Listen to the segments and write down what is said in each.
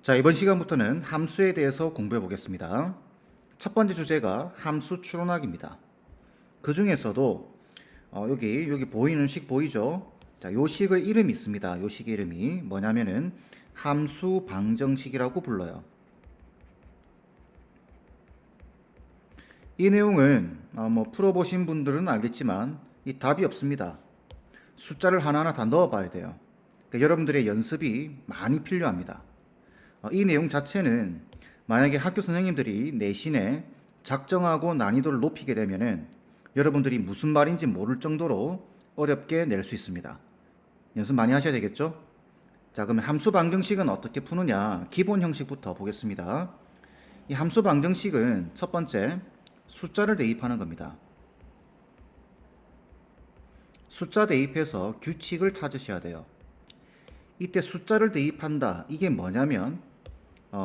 자, 이번 시간부터는 함수에 대해서 공부해 보겠습니다. 첫 번째 주제가 함수 추론하기입니다. 그 중에서도 여기 보이는 식 보이죠? 자, 요 식의 이름이 있습니다. 요 식의 이름이 뭐냐면은 함수 방정식이라고 불러요. 이 내용은 풀어보신 분들은 알겠지만 이 답이 없습니다. 숫자를 하나하나 다 넣어봐야 돼요. 그러니까 여러분들의 연습이 많이 필요합니다. 이 내용 자체는 만약에 학교 선생님들이 내신에 작정하고 난이도를 높이게 되면은 여러분들이 무슨 말인지 모를 정도로 어렵게 낼 수 있습니다. 연습 많이 하셔야 되겠죠? 자, 그러면 함수 방정식은 어떻게 푸느냐? 기본 형식부터 보겠습니다. 이 함수 방정식은 첫 번째 숫자를 대입하는 겁니다. 숫자 대입해서 규칙을 찾으셔야 돼요. 이때 숫자를 대입한다. 이게 뭐냐면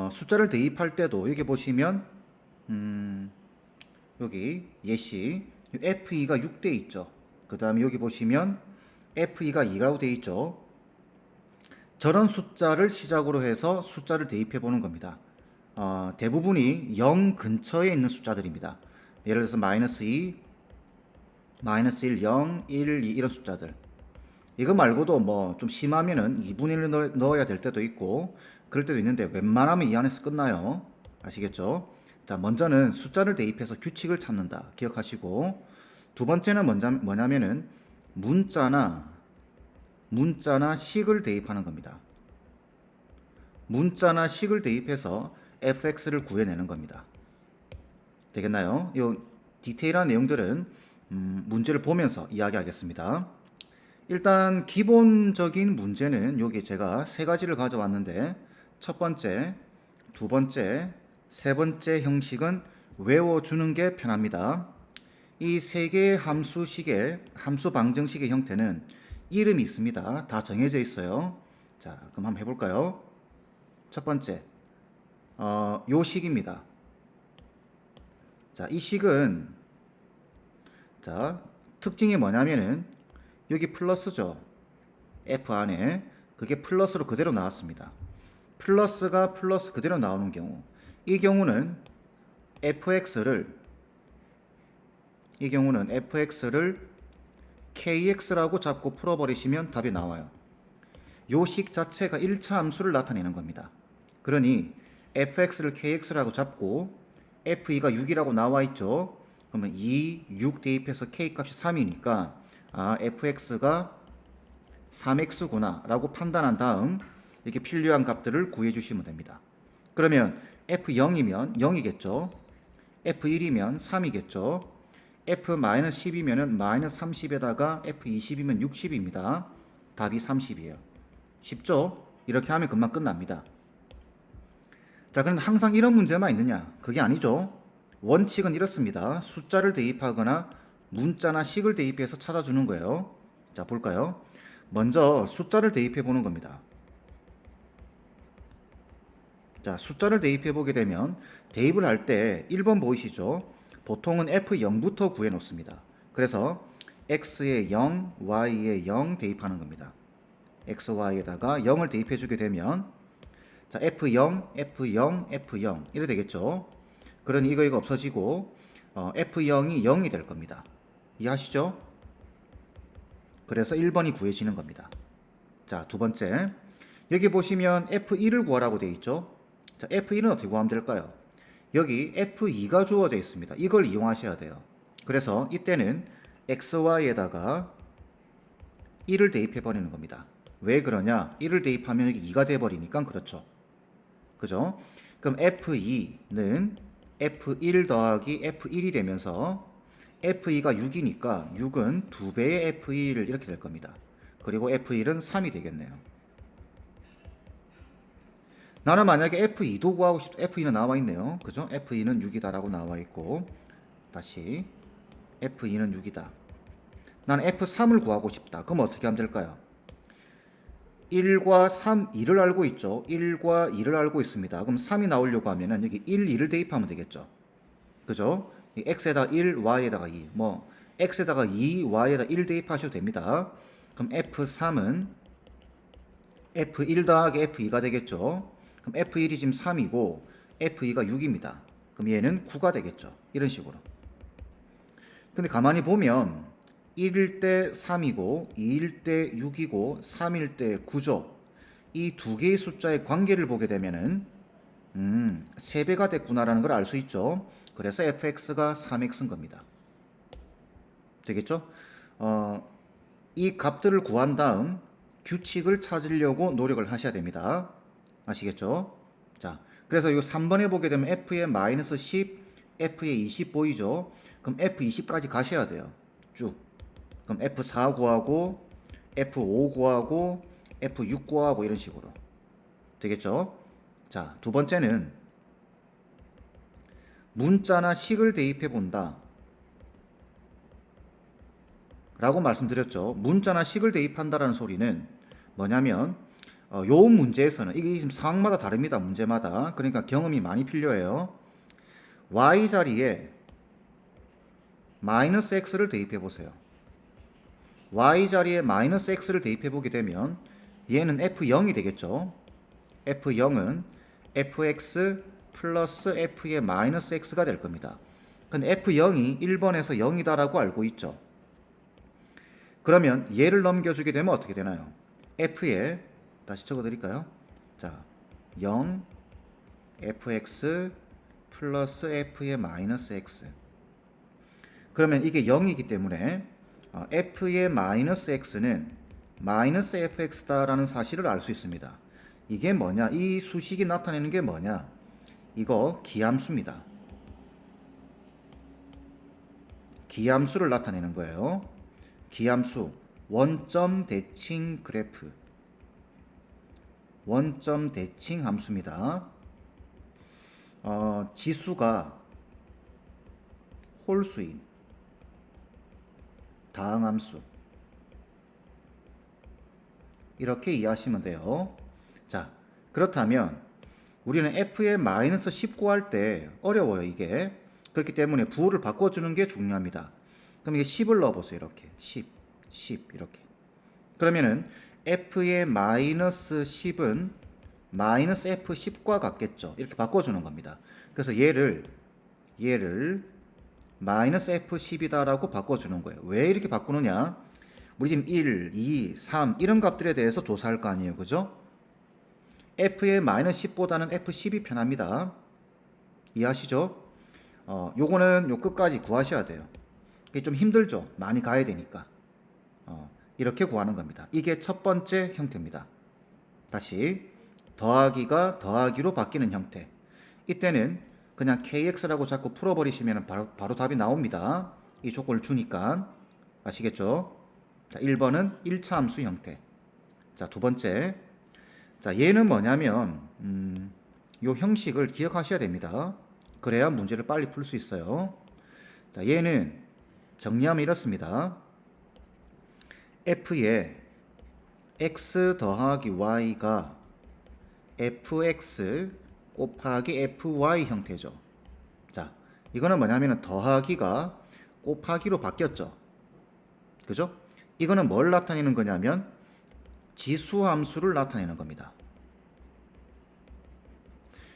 숫자를 대입할 때도 여기 보시면 여기 예시 F2가 6돼 있죠. 그 다음에 여기 보시면 F2가 2라고 돼 있죠. 저런 숫자를 시작으로 해서 숫자를 대입해 보는 겁니다. 대부분이 0 근처에 있는 숫자들입니다. 예를 들어서 마이너스 2, 마이너스 1, 0, 1, 2 이런 숫자들. 이거 말고도 뭐 좀 심하면은 2분의 1을 넣어야 될 때도 있고 그럴 때도 있는데 웬만하면 이 안에서 끝나요. 아시겠죠? 자, 먼저는 숫자를 대입해서 규칙을 찾는다. 기억하시고 두 번째는 뭐냐면은 문자나 식을 대입하는 겁니다. 문자나 식을 대입해서 fx를 구해내는 겁니다. 되겠나요? 이 디테일한 내용들은 문제를 보면서 이야기하겠습니다. 일단 기본적인 문제는 여기 제가 세 가지를 가져왔는데 첫 번째, 두 번째, 세 번째 형식은 외워주는 게 편합니다. 이 세 개의 함수 방정식의 형태는 이름이 있습니다. 다 정해져 있어요. 자, 그럼 한번 해볼까요? 첫 번째, 요 식입니다. 자, 이 식은 자, 특징이 뭐냐면은 여기 플러스죠. F 안에 그게 플러스로 그대로 나왔습니다. 플러스가 플러스 그대로 나오는 경우 이 경우는 fx를 kx라고 잡고 풀어버리시면 답이 나와요. 요 식 자체가 1차 함수를 나타내는 겁니다. 그러니 fx를 kx라고 잡고 f2가 6이라고 나와 있죠. 그러면 2, 6 대입해서 k 값이 3이니까 fx가 3x구나 라고 판단한 다음 이렇게 필요한 값들을 구해 주시면 됩니다. 그러면 f0이면 0이겠죠. f1이면 3이겠죠. f-10이면 마이너스 30에다가 f20이면 60입니다. 답이 30이에요. 쉽죠? 이렇게 하면 금방 끝납니다. 자, 그런데 항상 이런 문제만 있느냐? 그게 아니죠. 원칙은 이렇습니다. 숫자를 대입하거나 문자나 식을 대입해서 찾아주는 거예요. 자, 볼까요? 먼저 숫자를 대입해 보는 겁니다. 자, 숫자를 대입해 보게 되면 대입을 할 때 1번 보이시죠? 보통은 F0부터 구해 놓습니다. 그래서 X에 0, Y에 0 대입하는 겁니다. X, Y에다가 0을 대입해 주게 되면 자, F0, F0, F0 이래 되겠죠? 그러니 이거 없어지고 F0이 0이 될 겁니다. 이해하시죠? 그래서 1번이 구해지는 겁니다. 자, 두 번째. 여기 보시면 F1을 구하라고 되어 있죠? 자, F1은 어떻게 구하면 될까요? 여기 F2가 주어져 있습니다. 이걸 이용하셔야 돼요. 그래서 이때는 XY에다가 1을 대입해 버리는 겁니다. 왜 그러냐? 1을 대입하면 여기 2가 돼 버리니까 그렇죠. 그죠? 그럼 F2는 F1 더하기 F1이 되면서 F2가 6이니까 6은 2배의 F1을 이렇게 될 겁니다. 그리고 F1은 3이 되겠네요. 나는 만약에 F2도 구하고 싶다. F2는 나와 있네요. 그죠? F2는 6이다라고 나와 있고 다시 F2는 6이다. 나는 F3을 구하고 싶다. 그럼 어떻게 하면 될까요? 1과 3, 2를 알고 있죠. 1과 2를 알고 있습니다. 그럼 3이 나오려고 하면은 여기 1, 2를 대입하면 되겠죠. 그죠? x에다가 1, y에다가 2. x에다가 2, y에다가 1 대입하셔도 됩니다. 그럼 f3은 f1 더하기 f2가 되겠죠. 그럼 F1이 지금 3이고 F2가 6입니다. 그럼 얘는 9가 되겠죠. 이런 식으로. 근데 가만히 보면 1일 때 3이고 2일 때 6이고 3일 때 9죠. 이 두 개의 숫자의 관계를 보게 되면은 3배가 됐구나라는 걸 알 수 있죠. 그래서 fx가 3x인 겁니다. 되겠죠? 이 값들을 구한 다음 규칙을 찾으려고 노력을 하셔야 됩니다. 아시겠죠? 자, 그래서 이거 3번에 보게 되면 f의 마이너스 10, f의 20 보이죠? 그럼 f20까지 가셔야 돼요. 쭉. 그럼 f4 구하고 f5 구하고 f6 구하고 이런 식으로. 되겠죠? 자, 두 번째는 문자나 식을 대입해 본다 라고 말씀드렸죠. 문자나 식을 대입한다라는 소리는 뭐냐면 요 문제에서는 이게 지금 상황마다 다릅니다. 문제마다. 그러니까 경험이 많이 필요해요. y 자리에 마이너스 x를 대입해 보세요. y 자리에 마이너스 x를 대입해 보게 되면 얘는 f0이 되겠죠. f0은 fx 플러스 f의 마이너스 x가 될 겁니다. 근데 f0이 1번에서 0이다라고 알고 있죠. 그러면 얘를 넘겨주게 되면 어떻게 되나요? f에 다시 적어드릴까요? 자, 0 fx 플러스 f의 마이너스 x. 그러면 이게 0이기 때문에 f의 마이너스 x는 마이너스 fx다라는 사실을 알 수 있습니다. 이게 뭐냐? 이 수식이 나타내는 게 뭐냐? 이거 기함수입니다. 기함수를 나타내는 거예요. 기함수 원점 대칭 그래프, 원점 대칭 함수입니다. 지수가 홀수인 다항함수, 이렇게 이해하시면 돼요. 자, 그렇다면 우리는 f의 마이너스 10 구할 때 어려워요, 이게. 그렇기 때문에 부호를 바꿔주는 게 중요합니다. 그럼 이게 10을 넣어보세요. 이렇게 10 이렇게. 그러면은 f의 마이너스 10은 마이너스 f10과 같겠죠. 이렇게 바꿔주는 겁니다. 그래서 얘를 마이너스 f10이다라고 바꿔주는 거예요. 왜 이렇게 바꾸느냐? 우리 지금 1, 2, 3 이런 값들에 대해서 조사할 거 아니에요. 그죠? f의 마이너스 10보다는 f10이 편합니다. 이해하시죠? 요거는 요 끝까지 구하셔야 돼요. 이게 좀 힘들죠. 많이 가야 되니까. 이렇게 구하는 겁니다. 이게 첫 번째 형태입니다. 다시 더하기가 더하기로 바뀌는 형태. 이때는 그냥 kx라고 자꾸 풀어버리시면 바로 답이 나옵니다. 이 조건을 주니까. 아시겠죠? 자, 1번은 1차 함수 형태. 자, 두 번째. 자, 얘는 뭐냐면 요 형식을 기억하셔야 됩니다. 그래야 문제를 빨리 풀 수 있어요. 자, 얘는 정리하면 이렇습니다. f의 x 더하기 y가 fx 곱하기 fy 형태죠. 자, 이거는 뭐냐면 더하기가 곱하기로 바뀌었죠. 그죠? 이거는 뭘 나타내는 거냐면 지수함수를 나타내는 겁니다.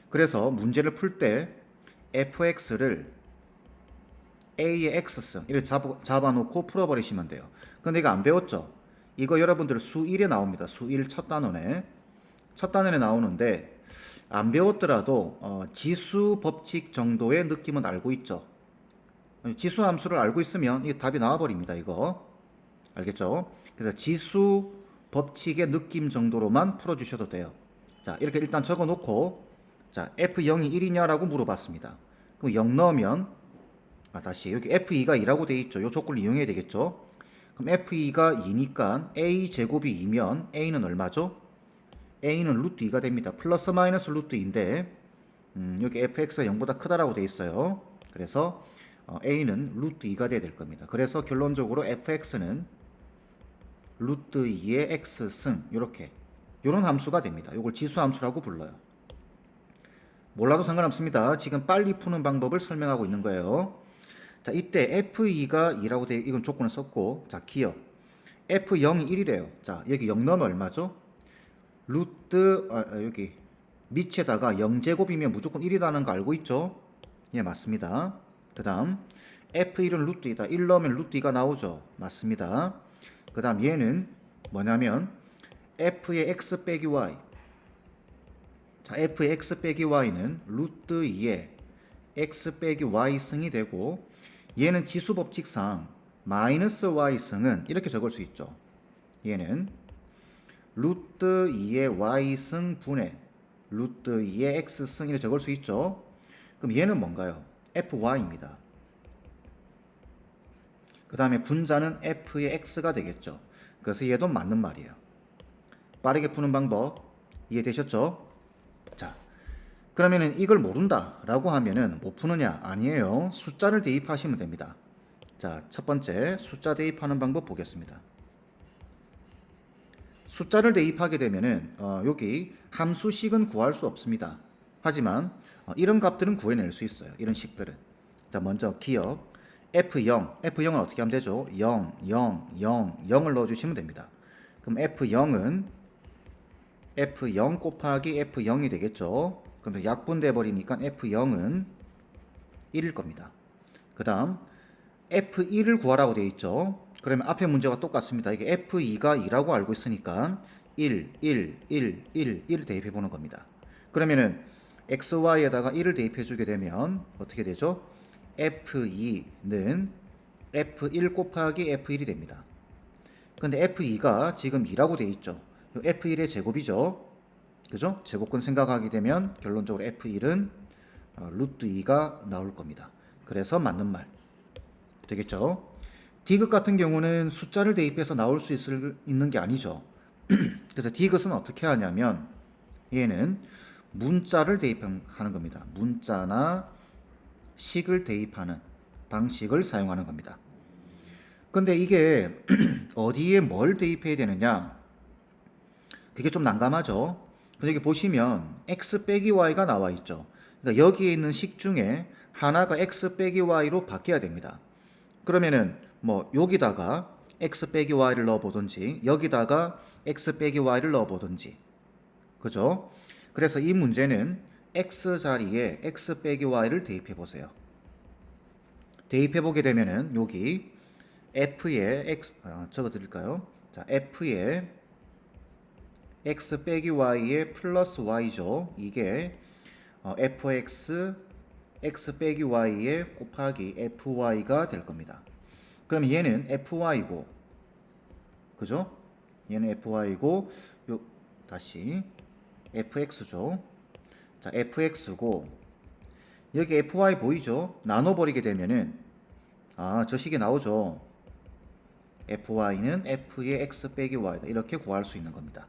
그래서 문제를 풀 때 fx를 a의 x승 이렇게 잡아놓고 풀어버리시면 돼요. 근데 이거 안 배웠죠? 이거 여러분들 수1에 나옵니다. 수1 첫 단원에. 첫 단원에 나오는데 안 배웠더라도 지수 법칙 정도의 느낌은 알고 있죠. 지수 함수를 알고 있으면 이 답이 나와버립니다. 이거. 알겠죠? 그래서 지수 법칙의 느낌 정도로만 풀어주셔도 돼요. 자, 이렇게 일단 적어놓고 자, F0이 1이냐라고 물어봤습니다. 그럼 0 넣으면 다시 여기 F2가 2라고 돼 있죠. 이 조건을 이용해야 되겠죠. 그럼 F2가 2니까 A 제곱이 2면 A는 얼마죠? A는 루트 2가 됩니다. 플러스 마이너스 루트 2인데 여기 fx가 0보다 크다라고 돼 있어요. 그래서 A는 루트 2가 돼야 될 겁니다. 그래서 결론적으로 fx는 루트 2의 x승 이렇게 이런 함수가 됩니다. 이걸 지수함수라고 불러요. 몰라도 상관없습니다. 지금 빨리 푸는 방법을 설명하고 있는 거예요. 자, 이때 f2가 2라고 돼 이건 조건을 썼고 자, 기억 f0이 1이래요. 자, 여기 0 넣으면 얼마죠? 루트 여기 밑에다가 0제곱이면 무조건 1이라는 거 알고 있죠? 예, 맞습니다. 그 다음 f1은 루트 2다. 1 넣으면 루트 2가 나오죠? 맞습니다. 그 다음 얘는 뭐냐면 f의 x 빼기 y. 자, f의 x 빼기 y는 루트 2의 x 빼기 y 승이 되고, 얘는 지수법칙상 마이너스 y 승은 이렇게 적을 수 있죠. 얘는 루트 2의 y 승 분의 루트 2의 x 승 이렇게 적을 수 있죠. 그럼 얘는 뭔가요? fy입니다. 그 다음에 분자는 f의 x가 되겠죠. 그래서 얘도 맞는 말이에요. 빠르게 푸는 방법 이해되셨죠? 자, 그러면은 이걸 모른다 라고 하면은 못 푸느냐? 아니에요. 숫자를 대입하시면 됩니다. 자, 첫 번째 숫자 대입하는 방법 보겠습니다. 숫자를 대입하게 되면은 여기 함수식은 구할 수 없습니다. 하지만 이런 값들은 구해낼 수 있어요. 이런 식들은. 자, 먼저 기억 F0은 어떻게 하면 되죠? 0, 0, 0, 0을 넣어주시면 됩니다. 그럼 F0은 F0 곱하기 F0이 되겠죠. 그럼 약분돼 버리니까 F0은 1일 겁니다. 그 다음 F1을 구하라고 되어 있죠. 그러면 앞에 문제와 똑같습니다. 이게 F2가 2라고 알고 있으니까 1, 1, 1, 1, 1을 대입해 보는 겁니다. 그러면은 XY에다가 1을 대입해 주게 되면 어떻게 되죠? F2는 F1 곱하기 F1이 됩니다. 근데 F2가 지금 2라고 되어 있죠. F1의 제곱이죠. 그죠? 제곱근 생각하게 되면 결론적으로 F1은 루트 2가 나올 겁니다. 그래서 맞는 말 되겠죠. 디귿 같은 경우는 숫자를 대입해서 나올 수 있는 게 아니죠. 그래서 디귿은 어떻게 하냐면 얘는 문자를 대입하는 겁니다. 문자나 식을 대입하는 방식을 사용하는 겁니다. 근데 이게 어디에 뭘 대입해야 되느냐? 그게 좀 난감하죠. 근데 여기 보시면 x 빼기 y가 나와 있죠. 그러니까 여기에 있는 식 중에 하나가 x 빼기 y로 바뀌어야 됩니다. 그러면은 뭐 여기다가 x 빼기 y를 넣어 보든지 여기다가 x 빼기 y를 넣어 보든지, 그죠? 그래서 이 문제는 x 자리에 x 빼기 y를 대입해 보세요. 대입해 보게 되면은 여기 f의 x 적어 드릴까요? 자, f의 x 빼기 y의 플러스 y죠. 이게 fx x 빼기 y의 곱하기 fy가 될 겁니다. 그럼 얘는 fy고, 그죠? 얘는 fy고, 요 다시 fx죠. 자, fx고 여기 fy 보이죠? 나눠버리게 되면은 저 식이 나오죠. fy는 f의 x 빼기 y다. 이렇게 구할 수 있는 겁니다.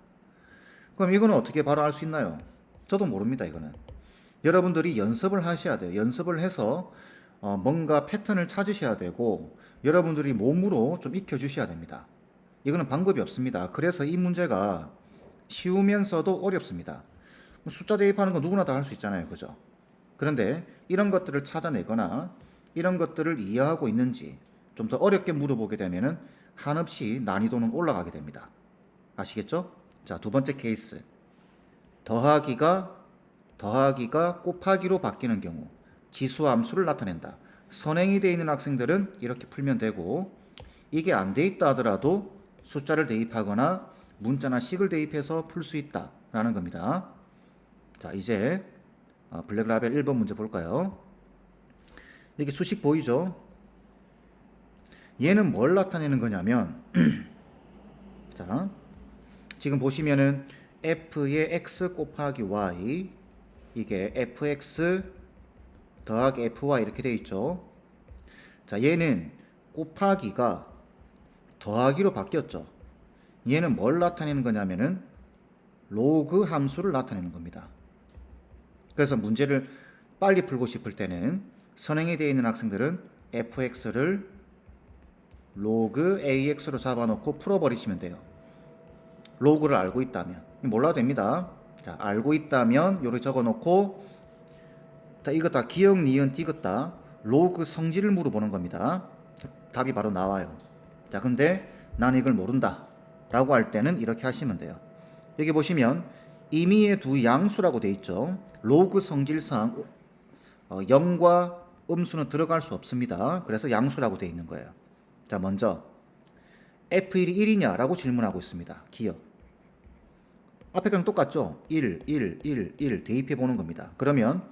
그럼 이거는 어떻게 바로 알 수 있나요? 저도 모릅니다. 이거는 여러분들이 연습을 하셔야 돼요. 연습을 해서 뭔가 패턴을 찾으셔야 되고 여러분들이 몸으로 좀 익혀 주셔야 됩니다. 이거는 방법이 없습니다. 그래서 이 문제가 쉬우면서도 어렵습니다. 숫자 대입하는 건 누구나 다 할 수 있잖아요. 그죠? 그런데 이런 것들을 찾아내거나 이런 것들을 이해하고 있는지 좀 더 어렵게 물어보게 되면은 한없이 난이도는 올라가게 됩니다. 아시겠죠? 자, 두 번째 케이스. 더하기가 곱하기로 바뀌는 경우 지수함수를 나타낸다. 선행이 되어 있는 학생들은 이렇게 풀면 되고, 이게 안 돼 있다 하더라도 숫자를 대입하거나 문자나 식을 대입해서 풀 수 있다라는 겁니다. 자, 이제 블랙라벨 1번 문제 볼까요? 여기 수식 보이죠? 얘는 뭘 나타내는 거냐면 자, 지금 보시면은 f의 x 곱하기 y, 이게 fx 더하기 fy 이렇게 되어 있죠. 자, 얘는 곱하기가 더하기로 바뀌었죠. 얘는 뭘 나타내는 거냐면은 로그 함수를 나타내는 겁니다. 그래서 문제를 빨리 풀고 싶을 때는 선행이 되어 있는 학생들은 fx를 로그 ax로 잡아놓고 풀어버리시면 돼요. 로그를 알고 있다면. 몰라도 됩니다. 자, 알고 있다면 요렇게 적어놓고, 자, 이거 다 기억, 니은, 디귿 다 로그 성질을 물어보는 겁니다. 답이 바로 나와요. 자, 근데 나는 이걸 모른다 라고 할 때는 이렇게 하시면 돼요. 여기 보시면 임의의 두 양수라고 돼 있죠. 로그 성질상 0과 음수는 들어갈 수 없습니다. 그래서 양수라고 돼 있는 거예요. 자, 먼저 F1이 1이냐라고 질문하고 있습니다. 기억. 앞에 거랑 똑같죠? 1, 1, 1, 1 대입해 보는 겁니다. 그러면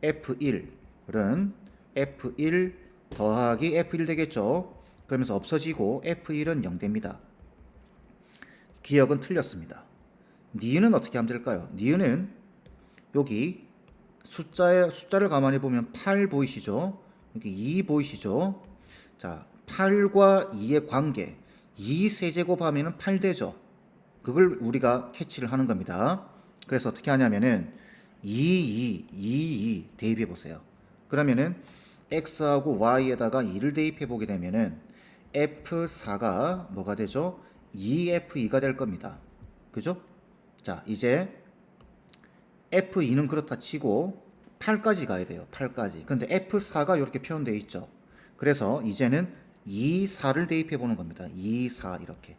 F1은 F1 더하기 F1 되겠죠? 그러면서 없어지고 F1은 0 됩니다. 기억은 틀렸습니다. 니은은 어떻게 하면 될까요? 니은은 여기 숫자를 가만히 보면 8 보이시죠? 여기 2 보이시죠? 자, 8과 2의 관계 2 세제곱하면 8 되죠. 그걸 우리가 캐치를 하는 겁니다. 그래서 어떻게 하냐면은 2 대입해 보세요. 그러면은 x하고 y에다가 2를 대입해 보게 되면은 f4가 뭐가 되죠? 2f2가 될 겁니다. 그죠? 자, 이제 f2는 그렇다 치고 8까지 가야 돼요. 8까지. 근데 f4가 이렇게 표현되어 있죠. 그래서 이제는 2, 4를 대입해 보는 겁니다. 2, 4 이렇게.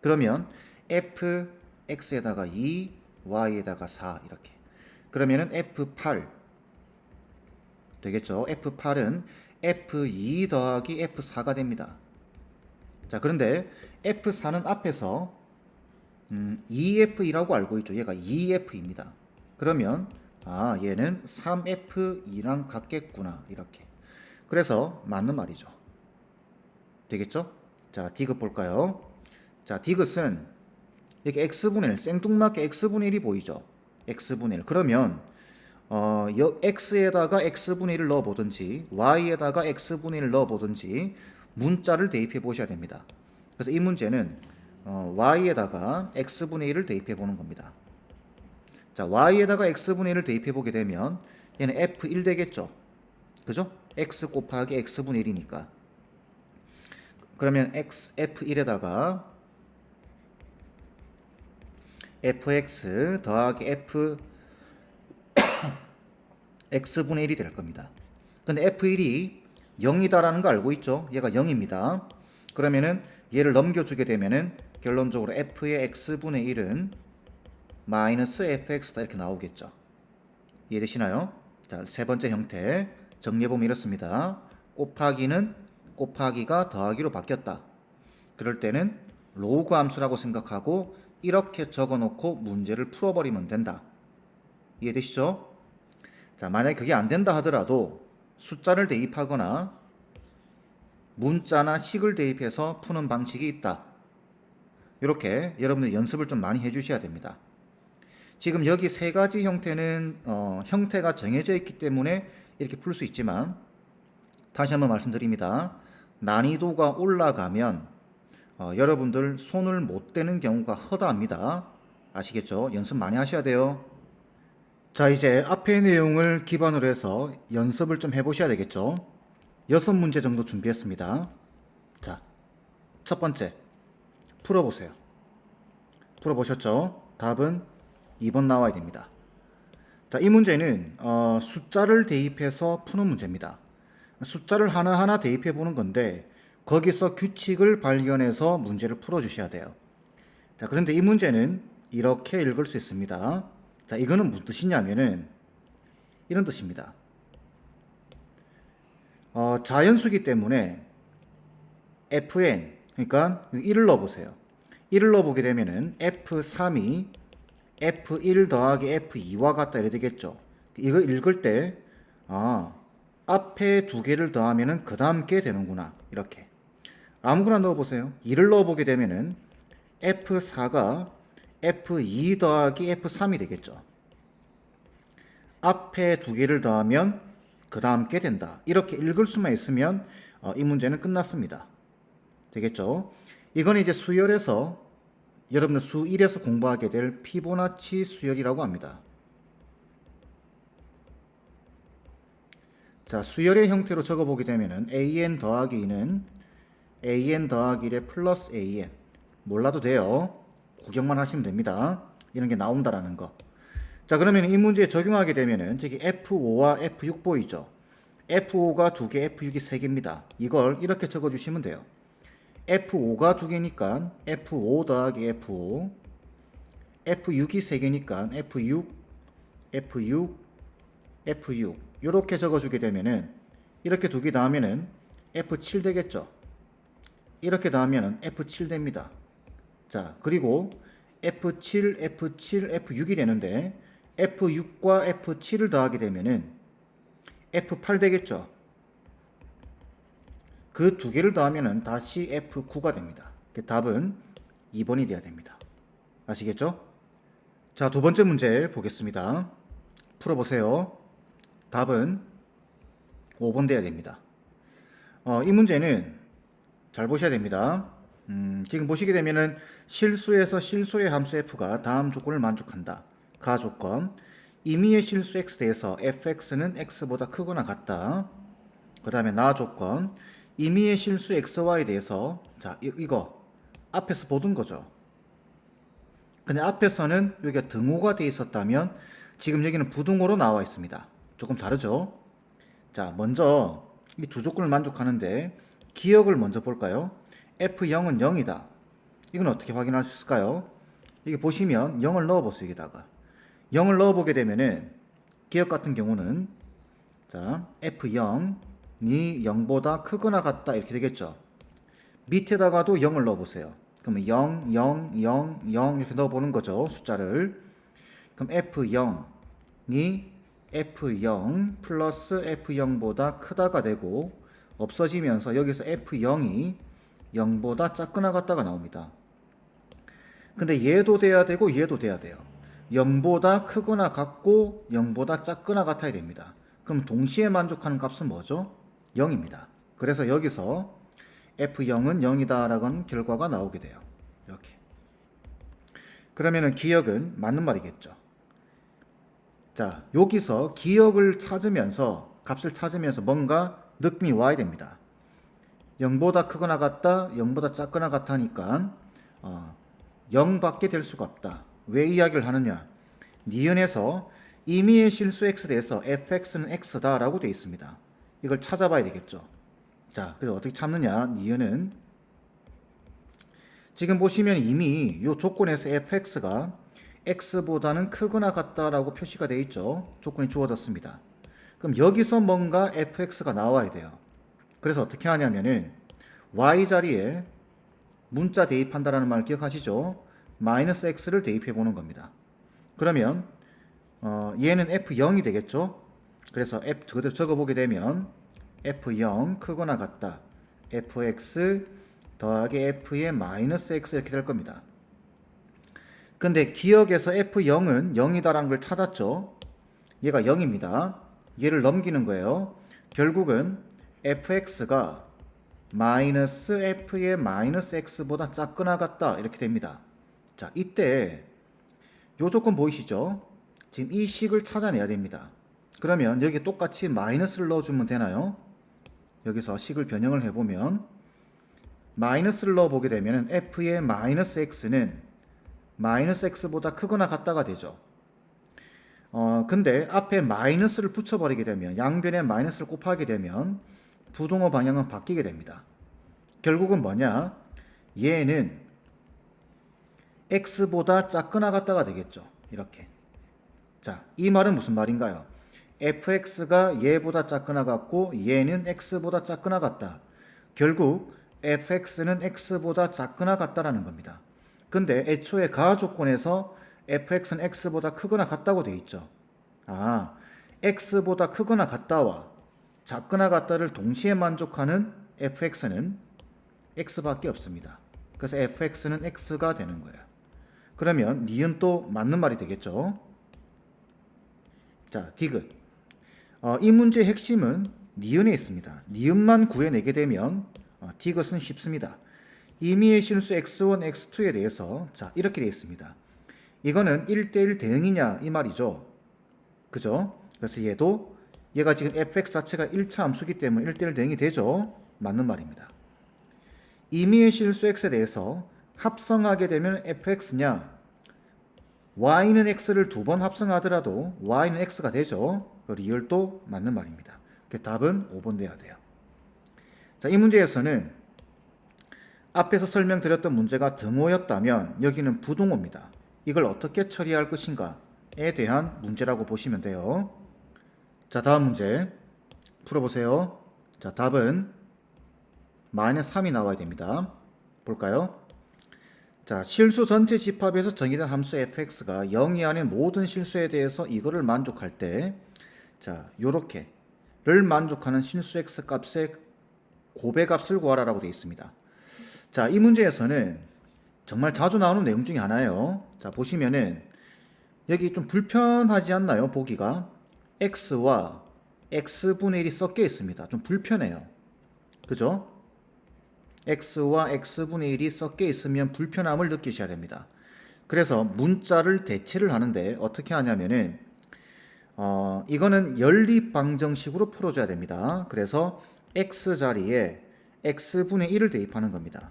그러면 fx에다가 2, y에다가 4 이렇게. 그러면은 f8 되겠죠. f8은 f2 더하기 f4가 됩니다. 자, 그런데 f4는 앞에서 2f2라고 알고 있죠. 얘가 2f입니다. 그러면 얘는 3f2랑 같겠구나 이렇게. 그래서 맞는 말이죠. 되겠죠? 자, 디귿 볼까요? 자, 디귿은 이렇게 x분의 1, 생뚱맞게 x분의 1이 보이죠? x분의 1. 그러면 x에다가 x분의 1을 넣어보든지 y에다가 x분의 1을 넣어보든지 문자를 대입해 보셔야 됩니다. 그래서 이 문제는 y에다가 x분의 1을 대입해 보는 겁니다. 자, y에다가 x분의 1을 대입해 보게 되면 얘는 f1 되겠죠? 그죠? x 곱하기 x분의 1이니까. 그러면 f1에다가 fx 더하기 f x분의 1이 될 겁니다. 근데 f1이 0이다라는 거 알고 있죠? 얘가 0입니다. 그러면은 얘를 넘겨주게 되면은 결론적으로 f의 x분의 1은 마이너스 fx다 이렇게 나오겠죠. 이해되시나요? 자, 세 번째 형태 정리해보면 이렇습니다. 곱하기가 더하기로 바뀌었다. 그럴 때는 로그 함수라고 생각하고 이렇게 적어놓고 문제를 풀어버리면 된다. 이해되시죠? 자, 만약에 그게 안 된다 하더라도 숫자를 대입하거나 문자나 식을 대입해서 푸는 방식이 있다. 이렇게 여러분들 연습을 좀 많이 해주셔야 됩니다. 지금 여기 세 가지 형태는 형태가 정해져 있기 때문에 이렇게 풀 수 있지만 다시 한번 말씀드립니다. 난이도가 올라가면 여러분들 손을 못 대는 경우가 허다합니다. 아시겠죠? 연습 많이 하셔야 돼요. 자, 이제 앞의 내용을 기반으로 해서 연습을 좀 해보셔야 되겠죠? 6문제 정도 준비했습니다. 자, 첫 번째 풀어보세요. 풀어보셨죠? 답은 2번 나와야 됩니다. 자, 이 문제는 숫자를 대입해서 푸는 문제입니다. 숫자를 하나하나 대입해 보는 건데 거기서 규칙을 발견해서 문제를 풀어주셔야 돼요. 자, 그런데 이 문제는 이렇게 읽을 수 있습니다. 자, 이거는 무슨 뜻이냐면은 이런 뜻입니다. 자연수기 때문에 fn, 그러니까 1을 넣어보세요. 1을 넣어보게 되면은 f3이 f1 더하기 f2와 같다 이래 되겠죠. 이거 읽을 때 앞에 두 개를 더하면은 그 다음 게 되는구나 이렇게. 아무거나 넣어보세요. 2를 넣어보게 되면은 f4가 f2 더하기 f3이 되겠죠. 앞에 두 개를 더하면 그 다음 게 된다. 이렇게 읽을 수만 있으면 이 문제는 끝났습니다. 되겠죠? 이건 이제 수열에서 여러분들 수 1에서 공부하게 될 피보나치 수열이라고 합니다. 자, 수열의 형태로 적어보게 되면은 an 더하기 2는 an 더하기 1에 플러스 an. 몰라도 돼요. 구경만 하시면 됩니다. 이런 게 나온다라는 거. 자, 그러면 이 문제에 적용하게 되면은 저기 F5와 F6 보이죠? F5가 2개, F6이 3개입니다. 이걸 이렇게 적어주시면 돼요. F5가 2개니까 F5 더하기 F5 F6이 3개니까 F6, F6, F6 이렇게 적어주게 되면은 이렇게 두 개 더하면은 F7 되겠죠. 이렇게 더하면은 F7 됩니다. 자, 그리고 F7, F7, F6이 되는데 F6과 F7을 더하게 되면은 F8 되겠죠. 그 두 개를 더하면은 다시 F9가 됩니다. 답은 2번이 돼야 됩니다. 아시겠죠? 자, 두 번째 문제 보겠습니다. 풀어보세요. 답은 5번 돼야 됩니다. 이 문제는 잘 보셔야 됩니다. 지금 보시게 되면은 실수에서 실수의 함수 f가 다음 조건을 만족한다. 가 조건. 임의의 실수 x에 대해서 fx는 x보다 크거나 같다. 그 다음에 나 조건. 임의의 실수 xy에 대해서 자 이거 앞에서 보던 거죠. 근데 앞에서는 여기가 등호가 돼 있었다면 지금 여기는 부등호로 나와 있습니다. 조금 다르죠? 자, 먼저 이 두 조건을 만족하는데 기억을 먼저 볼까요? F0은 0이다. 이건 어떻게 확인할 수 있을까요? 여기 보시면 0을 넣어보세요. 여기다가 0을 넣어보게 되면은 기억 같은 경우는 자 F0이 0보다 크거나 같다 이렇게 되겠죠. 밑에다가도 0을 넣어보세요. 그러면 0, 0, 0, 0 이렇게 넣어보는 거죠. 숫자를. 그럼 F0이 F0 플러스 F0보다 크다가 되고 없어지면서 여기서 F0이 0보다 작거나 같다가 나옵니다. 근데 얘도 돼야 되고 얘도 돼야 돼요. 0보다 크거나 같고 0보다 작거나 같아야 됩니다. 그럼 동시에 만족하는 값은 뭐죠? 0입니다. 그래서 여기서 F0은 0이다 라는 결과가 나오게 돼요. 이렇게. 그러면은 기억은 맞는 말이겠죠. 자, 여기서 기억을 찾으면서 값을 찾으면서 뭔가 느낌이 와야 됩니다. 0보다 크거나 같다, 0보다 작거나 같다니까 0밖에 될 수가 없다. 왜 이야기를 하느냐? 니은에서 임의의 실수 x에 대해서 fx는 x다 라고 되어 있습니다. 이걸 찾아봐야 되겠죠. 자, 그래서 어떻게 찾느냐? 니은은 지금 보시면 이미 이 조건에서 fx가 x보다는 크거나 같다라고 표시가 되어 있죠. 조건이 주어졌습니다. 그럼 여기서 뭔가 fx가 나와야 돼요. 그래서 어떻게 하냐면은 y 자리에 문자 대입한다라는 말 기억하시죠? 마이너스 x를 대입해 보는 겁니다. 그러면 얘는 f0이 되겠죠? 그래서 그대로 적어보게 되면 f0 크거나 같다. fx 더하기 f의 마이너스 x 이렇게 될 겁니다. 근데 기억에서 f0은 0이다라는 걸 찾았죠? 얘가 0입니다. 얘를 넘기는 거예요. 결국은 fx가 마이너스 f의 마이너스 x보다 작거나 같다 이렇게 됩니다. 자, 이때 요 조건 보이시죠? 지금 이 식을 찾아내야 됩니다. 그러면 여기 똑같이 마이너스를 넣어주면 되나요? 여기서 식을 변형을 해보면 마이너스를 넣어보게 되면 f의 마이너스 x는 마이너스 x보다 크거나 같다가 되죠. 근데 앞에 마이너스를 붙여버리게 되면 양변에 마이너스를 곱하게 되면 부동호 방향은 바뀌게 됩니다. 결국은 뭐냐? 얘는 x보다 작거나 같다가 되겠죠. 이렇게. 자, 이 말은 무슨 말인가요? fx가 얘보다 작거나 같고 얘는 x보다 작거나 같다. 결국 fx는 x보다 작거나 같다라는 겁니다. 근데 애초에 가하 조건에서 fx는 x보다 크거나 같다고 되어 있죠. 아, x보다 크거나 같다와 작거나 같다를 동시에 만족하는 fx는 x밖에 없습니다. 그래서 fx는 x가 되는 거예요. 그러면 니은 또 맞는 말이 되겠죠. 자, 디귿. 이 문제의 핵심은 니은에 있습니다. 니은만 구해내게 되면 디귿은 쉽습니다. 임의의 실수 x1, x2에 대해서 자 이렇게 되어 있습니다. 이거는 1대1 대응이냐 이 말이죠. 그죠? 그래서 얘가 지금 fx 자체가 1차 함수기 때문에 1대1 대응이 되죠. 맞는 말입니다. 임의의 실수 x에 대해서 합성하게 되면 fx냐 y는 x를 두 번 합성하더라도 y는 x가 되죠. 그 리얼도 맞는 말입니다. 답은 5번 돼야 돼요. 자, 이 문제에서는 앞에서 설명드렸던 문제가 등호였다면 여기는 부등호입니다. 이걸 어떻게 처리할 것인가에 대한 문제라고 보시면 돼요. 자, 다음 문제 풀어보세요. 자, 답은 마이너스 3이 나와야 됩니다. 볼까요? 자, 실수 전체 집합에서 정의된 함수 fx가 0이 아닌 모든 실수에 대해서 이거를 만족할 때, 자, 요렇게를 만족하는 실수 x 값의 고배값을 구하라라고 되어 있습니다. 자, 이 문제에서는 정말 자주 나오는 내용 중에 하나예요. 자, 보시면은 여기 좀 불편하지 않나요? 보기가 x와 x분의 1이 섞여 있습니다. 좀 불편해요. 그죠? x와 x분의 1이 섞여 있으면 불편함을 느끼셔야 됩니다. 그래서 문자를 대체를 하는데 어떻게 하냐면은 이거는 연립방정식으로 풀어줘야 됩니다. 그래서 x 자리에 x분의 1을 대입하는 겁니다.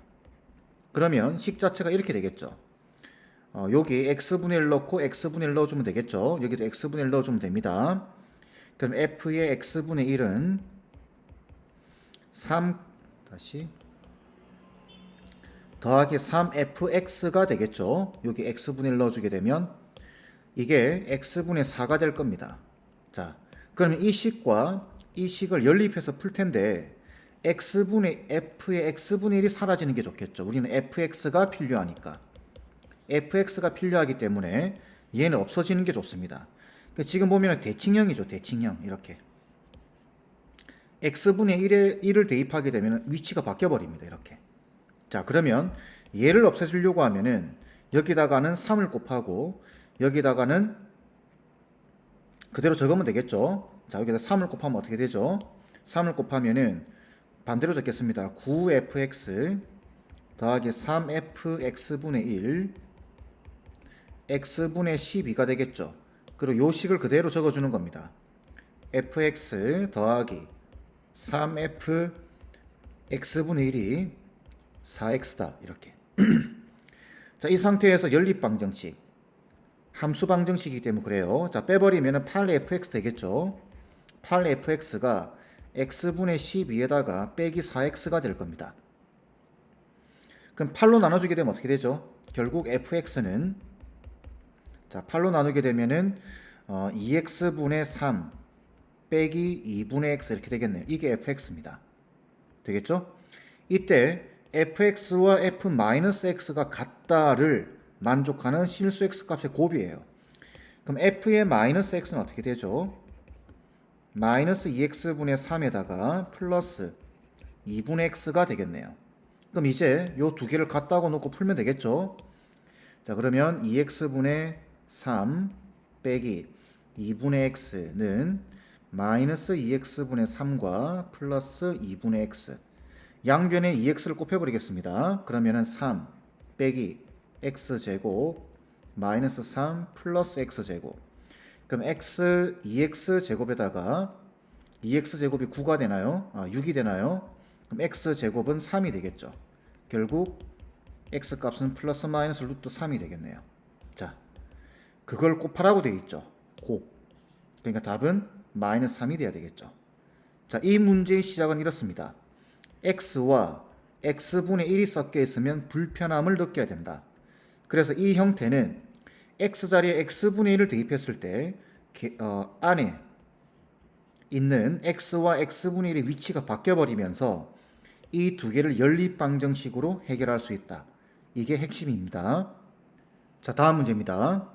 그러면 식 자체가 이렇게 되겠죠. 여기 x분의 1 넣고 x분의 1 넣어주면 되겠죠. 여기도 x분의 1 넣어주면 됩니다. 그럼 f의 x분의 1은 3 다시 더하기 3fx가 되겠죠. 여기 x분의 1 넣어주게 되면 이게 x분의 4가 될 겁니다. 자, 그러면 이 식과 이 식을 연립해서 풀 텐데 f의 x분의 1이 사라지는 게 좋겠죠. 우리는 fx가 필요하니까. fx가 필요하기 때문에 얘는 없어지는 게 좋습니다. 지금 보면 대칭형이죠. 대칭형 이렇게. x분의 1을 대입하게 되면 위치가 바뀌어 버립니다. 이렇게. 자, 그러면 얘를 없애주려고 하면은 여기다가는 3을 곱하고 여기다가는 그대로 적으면 되겠죠. 자, 여기다 3을 곱하면 어떻게 되죠? 3을 곱하면은 반대로 적겠습니다. 9fx 더하기 3fx분의 1 x분의 12가 되겠죠. 그리고 요 식을 그대로 적어주는 겁니다. fx 더하기 3f x분의 1이 4x다. 이렇게. 자, 이 상태에서 연립방정식 함수방정식이기 때문에 그래요. 자, 빼버리면 8fx 되겠죠. 8fx가 x분의 12에다가 빼기 4x가 될 겁니다. 그럼 8로 나눠주게 되면 어떻게 되죠? 결국 fx는 자, 8로 나누게 되면은 2x분의 3 빼기 2분의 x 이렇게 되겠네요. 이게 fx입니다. 되겠죠? 이때 fx와 f-x가 같다를 만족하는 실수 x 값의 곱이에요. 그럼 f의 마이너스 x는 어떻게 되죠? 마이너스 2x분의 3에다가 플러스 2분의 x가 되겠네요. 그럼 이제 요 두 개를 같다고 놓고 풀면 되겠죠? 자, 그러면 2x분의 3 빼기 2분의 x는 마이너스 2x분의 3과 플러스 2분의 x 양변에 2x를 곱해버리겠습니다. 그러면은 3 빼기 x제곱 마이너스 3 플러스 x제곱 그럼 2x 제곱에다가 2x제곱이 9가 되나요? 6이 되나요? 그럼 x제곱은 3이 되겠죠. 결국 x값은 플러스 마이너스 루트 3이 되겠네요. 자, 그걸 곱하라고 되어 있죠. 곱. 그러니까 답은 마이너스 3이 돼야 되겠죠. 자, 이 문제의 시작은 이렇습니다. x와 x분의 1이 섞여 있으면 불편함을 느껴야 된다. 그래서 이 형태는 x자리에 x분의 1을 대입했을 때 안에 있는 x와 x분의 1의 위치가 바뀌어버리면서 이 두 개를 연립방정식으로 해결할 수 있다. 이게 핵심입니다. 자, 다음 문제입니다.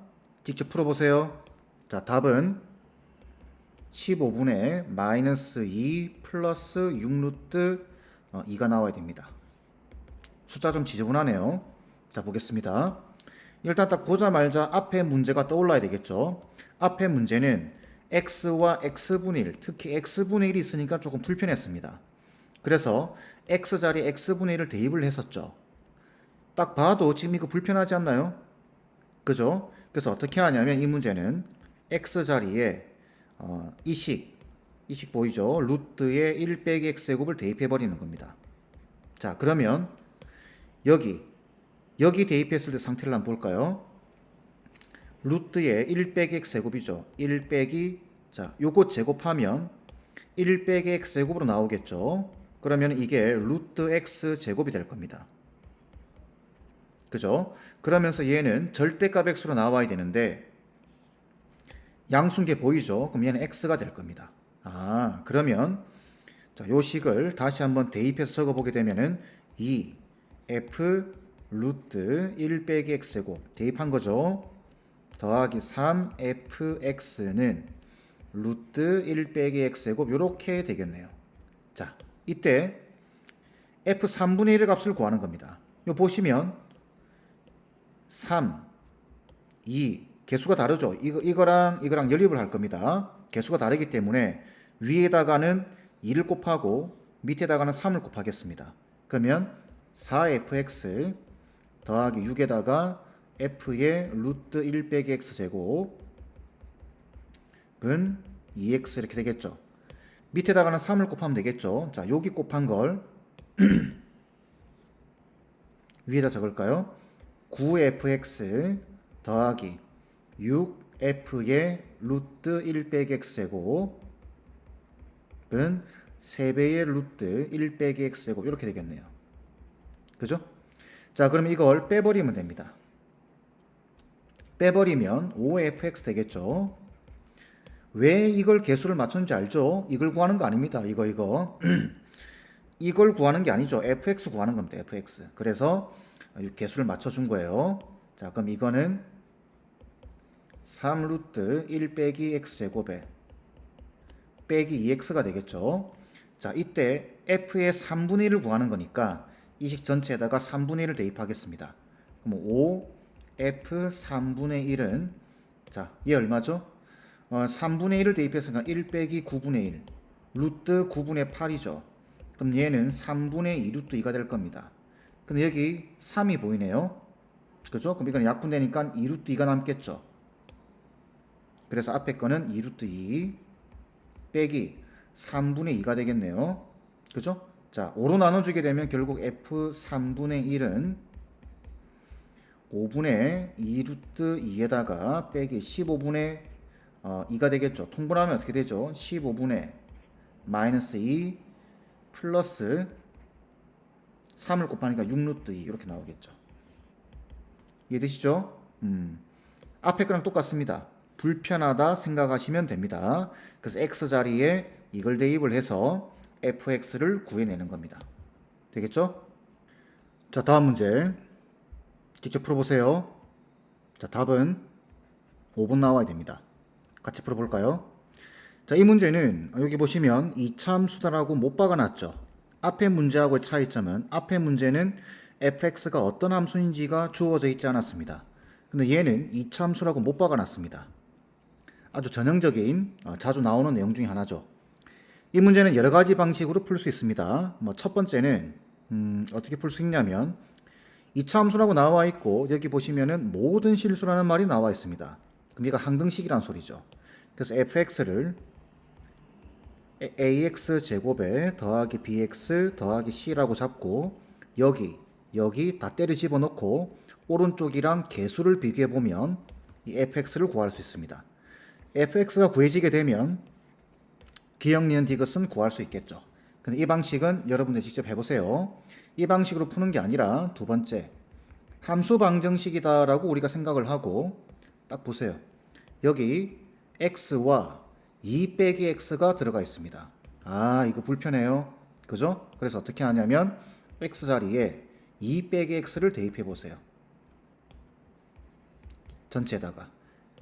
직접 풀어보세요. 자, 답은 15분의 마이너스 2 플러스 6루트 2가 나와야 됩니다. 숫자 좀 지저분하네요. 자, 보겠습니다. 일단 딱 보자마자 앞에 문제가 떠올라야 되겠죠. 앞에 문제는 x와 x분의 1, 특히 x분의 1이 있으니까 조금 불편했습니다. 그래서 x자리에 x분의 1을 대입을 했었죠. 딱 봐도 지금 이거 불편하지 않나요? 그죠? 그래서 어떻게 하냐면 이 문제는 x자리에 이 식 보이죠? 루트에 1 빼기 x제곱을 대입해 버리는 겁니다. 자, 그러면 여기 대입했을 때 상태를 한번 볼까요? 루트에 1 빼기 x제곱이죠. 1 빼기 자, 요거 제곱하면 1 빼기 x제곱으로 나오겠죠. 그러면 이게 루트 x제곱이 될 겁니다. 그죠? 그러면서 얘는 절대값 x로 나와야 되는데 양수인 게 보이죠? 그럼 얘는 x가 될 겁니다. 아, 그러면 자, 요 식을 다시 한번 대입해서 적어보게 되면은 2f 루트 1 빼기 x제곱 대입한 거죠. 더하기 3fx는 루트 1 빼기 x제곱 요렇게 되겠네요. 자, 이때 f 3분의 1의 값을 구하는 겁니다. 요 보시면 3, 2 개수가 다르죠. 이거랑 연립을 할 겁니다. 개수가 다르기 때문에 위에다가는 2를 곱하고 밑에다가는 3을 곱하겠습니다. 그러면 4fx 더하기 6에다가 f의 루트 1 빼기 x 제곱은 2x 이렇게 되겠죠. 밑에다가는 3을 곱하면 되겠죠. 자, 여기 곱한 걸 위에다 적을까요? 9fx 더하기 6f의 루트 1 빼기 x 제곱은 3배의 루트 1 빼기 x 제곱 이렇게 되겠네요. 그죠? 자, 그럼 이걸 빼버리면 됩니다. 빼버리면 5fx 되겠죠. 왜 이걸 개수를 맞췄는지 알죠? 이걸 구하는 거 아닙니다. 이거 이걸 구하는 게 아니죠. fx 구하는 겁니다. fx. 그래서 개수를 맞춰준 거예요. 자, 그럼 이거는 3 루트 1 빼기 x 제곱에 빼기 2x가 되겠죠. 자, 이때 f의 3분의 1을 구하는 거니까 이 식 전체에다가 3분의 1을 대입하겠습니다. 그럼 5f 3분의 1은 자, 얘 얼마죠? 3분의 1을 대입했으니까 1 빼기 9분의 1 루트 9분의 8이죠. 그럼 얘는 3분의 2 루트 2가 될 겁니다. 근데 여기 3이 보이네요. 그죠? 그럼 이건 약분되니까 2 루트 2가 남겠죠. 그래서 앞에 거는 2 루트 2 빼기 3분의 2가 되겠네요. 그죠? 자, 5로 나눠주게 되면 결국 f 3분의 1은 5분의 2 루트 2에다가 빼기 15분의 2가 되겠죠. 통분하면 어떻게 되죠? 15분의 마이너스 2 플러스 3을 곱하니까 6 루트 2 이렇게 나오겠죠. 이해되시죠? 앞에 거랑 똑같습니다. 불편하다 생각하시면 됩니다. 그래서 x 자리에 이걸 대입을 해서 fx를 구해내는 겁니다. 되겠죠? 자, 다음 문제 직접 풀어보세요. 자, 답은 5번 나와야 됩니다. 같이 풀어볼까요? 자, 이 문제는 여기 보시면 이참수다라고 못 박아놨죠. 앞에 문제하고의 차이점은 앞에 문제는 fx가 어떤 함수인지가 주어져 있지 않았습니다. 근데 얘는 이참수라고 못 박아놨습니다. 아주 전형적인 자주 나오는 내용 중에 하나죠. 이 문제는 여러 가지 방식으로 풀 수 있습니다. 첫 번째는 어떻게 풀 수 있냐면 이차함수라고 나와 있고 여기 보시면은 모든 실수라는 말이 나와 있습니다. 그럼 얘가 항등식이란 소리죠. 그래서 fx를 ax 제곱에 더하기 bx 더하기 c라고 잡고 여기 다 때려 집어넣고 오른쪽이랑 개수를 비교해 보면 이 fx를 구할 수 있습니다. fx가 구해지게 되면 기역, 니은, 디귿은 구할 수 있겠죠. 근데 이 방식은 여러분들 직접 해보세요. 이 방식으로 푸는 게 아니라 두 번째 함수 방정식이다라고 우리가 생각을 하고 딱 보세요. 여기 x와 2 빼기 x가 들어가 있습니다. 아, 이거 불편해요. 그죠? 그래서 어떻게 하냐면 x 자리에 2 빼기 x를 대입해 보세요. 전체에다가.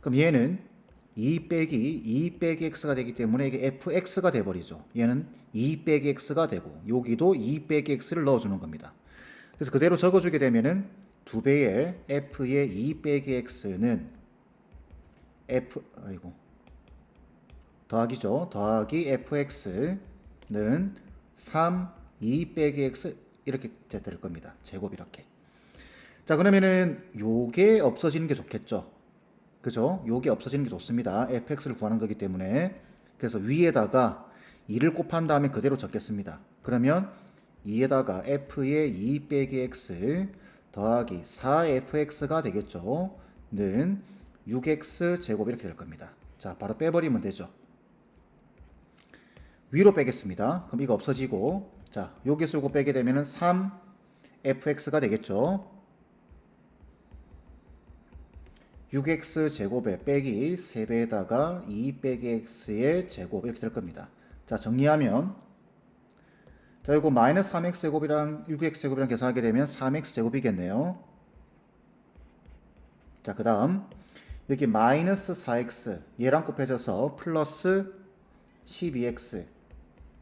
그럼 얘는 2 빼기 x가 되기 때문에 이게 fx가 돼버리죠. 얘는 2 빼기 x가 되고 여기도 2 빼기 x를 넣어주는 겁니다. 그래서 그대로 적어주게 되면은 2배의 f의 2 빼기 x는 더하기죠. 더하기 fx는 3, 2 빼기 x 이렇게 될 겁니다. 제곱 이렇게. 자, 그러면은 요게 없어지는 게 좋겠죠. 그죠? 요게 없어지는 게 좋습니다. fx를 구하는 거기 때문에. 그래서 위에다가 2를 곱한 다음에 그대로 적겠습니다. 그러면 2에다가 f의 2 빼기 x 더하기 4fx가 되겠죠. 는 6x 제곱 이렇게 될 겁니다. 자, 바로 빼버리면 되죠. 위로 빼겠습니다. 그럼 이거 없어지고 자, 여기 쓰고 빼게 되면은 3fx가 되겠죠. 6x 제곱에 빼기 3배에다가 2 빼기 x의 제곱 이렇게 될 겁니다. 자, 정리하면 자, 이거 마이너스 3x 제곱이랑 6x 제곱이랑 계산하게 되면 3x 제곱이겠네요. 자, 그 다음 여기 마이너스 4x 얘랑 곱해져서 플러스 12x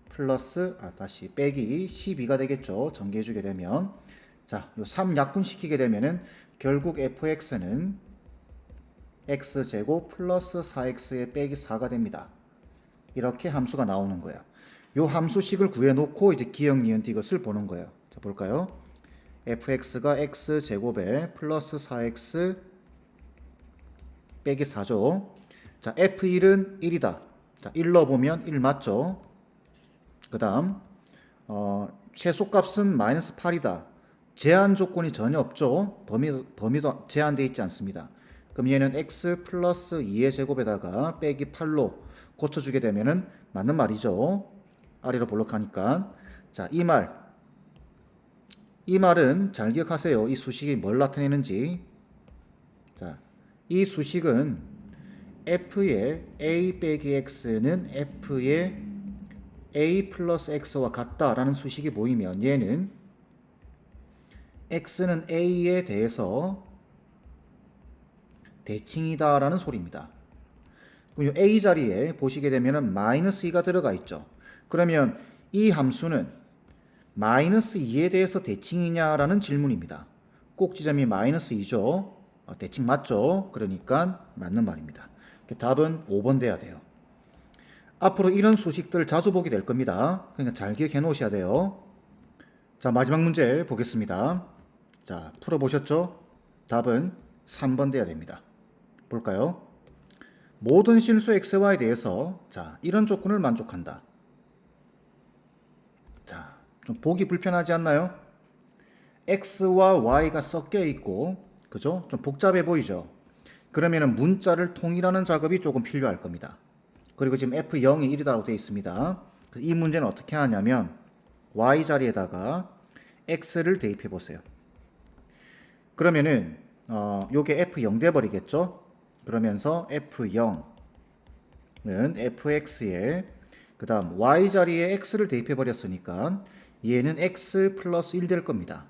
플러스 다시 빼기 12가 되겠죠. 전개해주게 되면 자, 요 3 약분시키게 되면은 결국 fx는 x제곱 플러스 4x의 빼기 4가 됩니다. 이렇게 함수가 나오는 거예요. 요 함수식을 구해놓고 이제 기억, 니은, 디귿을 보는 거예요. 자, 볼까요? fx가 x제곱에 플러스 4x 빼기 4죠. 자, f1은 1이다. 자, 1 넣어보면 1 맞죠? 그 다음 최소값은 마이너스 8이다. 제한 조건이 전혀 없죠. 범위도 제한되어 있지 않습니다. 그럼 얘는 x 플러스 2의 제곱에다가 빼기 8로 고쳐주게 되면은 맞는 말이죠. 아래로 볼록하니까. 자, 이 말은 잘 기억하세요. 이 수식이 뭘 나타내는지. 자, 이 수식은 f의 a 빼기 x는 f의 a 플러스 x와 같다라는 수식이 보이면 얘는 x는 a에 대해서 대칭이다라는 소리입니다. 그럼 이 a 자리에 보시게 되면 마이너스 2가 들어가 있죠. 그러면 이 함수는 마이너스 2에 대해서 대칭이냐라는 질문입니다. 꼭 지점이 마이너스 2죠. 대칭 맞죠? 그러니까 맞는 말입니다. 답은 5번 돼야 돼요. 앞으로 이런 수식들 자주 보게 될 겁니다. 그러니까 잘 기억해 놓으셔야 돼요. 자, 마지막 문제 보겠습니다. 자, 풀어보셨죠? 답은 3번 돼야 됩니다. 볼까요? 모든 실수 xy에 대해서 자, 이런 조건을 만족한다. 자, 좀 보기 불편하지 않나요? x와 y가 섞여 있고, 그죠? 좀 복잡해 보이죠? 그러면은 문자를 통일하는 작업이 조금 필요할 겁니다. 그리고 지금 f0이 1이라고 되어 있습니다. 이 문제는 어떻게 하냐면 y 자리에다가 x를 대입해 보세요. 그러면은 요게 f0 돼 버리겠죠? 그러면서 f0은 fx에 그 다음 y 자리에 x를 대입해 버렸으니까 얘는 x 플러스 1 될 겁니다.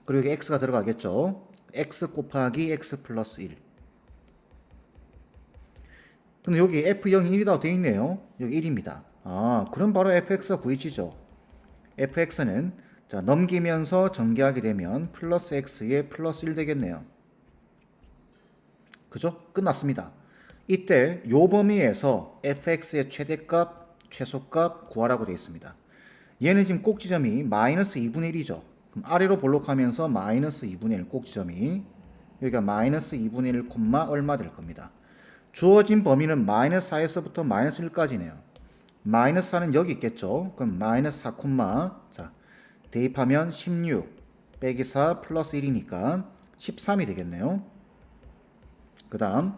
그리고 여기 x가 들어가겠죠? x 곱하기 x 플러스 1. 근데 여기 f0이 1이라고 되어 있네요. 여기 1입니다. 그럼 바로 fx가 구해지죠. fx는 자, 넘기면서 전개하게 되면 플러스 x에 플러스 1 되겠네요. 그죠? 끝났습니다. 이때 요 범위에서 fx의 최대값, 최소값 구하라고 되어 있습니다. 얘는 지금 꼭지점이 마이너스 2분의 1이죠. 그럼 아래로 볼록하면서 마이너스 2분의 1 꼭지점이 여기가 마이너스 2분의 1 콤마 얼마 될 겁니다. 주어진 범위는 마이너스 4에서부터 마이너스 1까지네요. 마이너스 4는 여기 있겠죠. 그럼 마이너스 4 콤마 자, 대입하면 16 빼기 4 플러스 1이니까 13이 되겠네요. 그 다음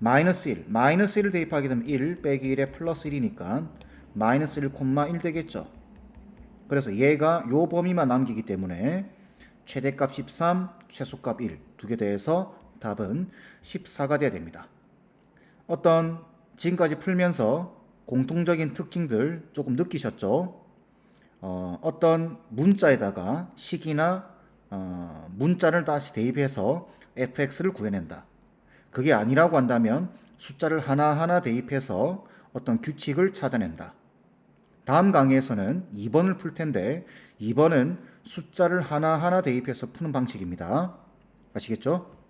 마이너스 1 마이너스 1을 대입하게 되면 1 빼기 1에 플러스 1이니까 마이너스 1 콤마 1 되겠죠. 그래서 얘가 요 범위만 남기기 때문에 최대값 13 최소값 1 두 개 더해서 답은 14가 돼야 됩니다. 어떤 지금까지 풀면서 공통적인 특징들 조금 느끼셨죠? 어떤 문자에다가 식이나 문자를 다시 대입해서 fx를 구해낸다. 그게 아니라고 한다면 숫자를 하나하나 대입해서 어떤 규칙을 찾아낸다. 다음 강의에서는 2번을 풀 텐데 2번은 숫자를 하나하나 대입해서 푸는 방식입니다. 아시겠죠?